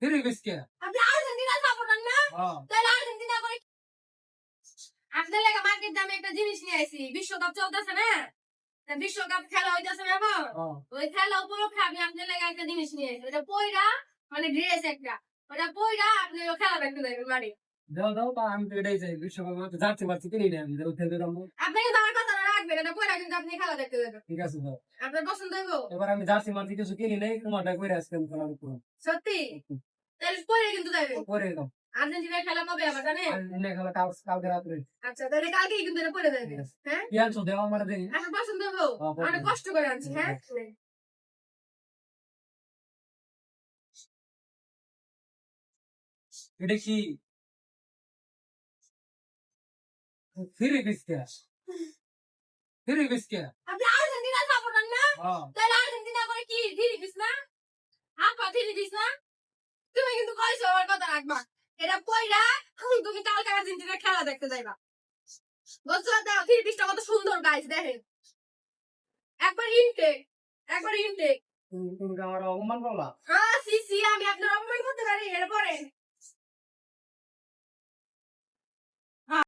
ফিরে গেছে আপনি আর্জেন্টিনা সাপোর্টার না? তাহলে আর্জেন্টিনা করে আপনার লাগে মার্কেট দামে একটা জিনিস নিয়ে আইছি। বিশ্বকাপ চলতেছে না? তা বিশ্বকাপ খেলা হইতাছে না এখন? ওই খেলা উপলক্ষে আমি আপনার লাগে একটা জিনিস নিয়ে আইছি। ওটা পইরা মানে ড্রেস একটা। ওটা পইরা আপনি খেলা দেখতে যাবেন বাড়ি। দাও দাও তা আমি তো এটাই চাই বিশ্বকাপে তো যাচ্ছি মারছি কিনি না আমি খেলতে যাবো। আপনি কিন্তু আমার কথা রাখবেন। এটা পইরা কিন্তু আপনি খেলা দেখতে যাবেন। ঠিক আছে দাও। আপনার পছন্দ হইবো? এবার আমি যাচ্ছি মারছি কিছু কিনি নাই তোমারটা করে আজকে আমি খেলা করবো। সত্যি? তাহলে পরে কিন্তু যাবেন। পরে দাও আর্জেন্টিনার খেলা কবে আবার জানেন? আর্জেন্টিনা খেলা কালকে রাত্রে। আচ্ছা তাহলে কালকেই কিন্তু এটা পরে যাবেন। হ্যাঁ? কি আনছো দেও আমার দেখি। আপনার পছন্দ হইবো? অনেক কষ্ট করে আনছি, হ্যাঁ? এটা কি ফিরে গেছে ফিরে গেছে আপনি আর্জেন্টিনা সাপোর্টার না? তাহলে আর্জেন্টিনা করে কি ধীরে দিস না? আপা ধীরে দিস না? তুমি কিন্তু কইছো আমার কথা রাখবা। এটা পয়রা তুমি কালকে আর্জেন্টিনা খেলা দেখতে যাইবা। বুঝছো তো? ধীরে দিসটা কত সুন্দর গাইস দেখেন। একবার ইনটেক একবার ইনটেক। তুমি আমার অপমান করলা। সি সি আমি আপনার অপমান করতে পারি এরপরে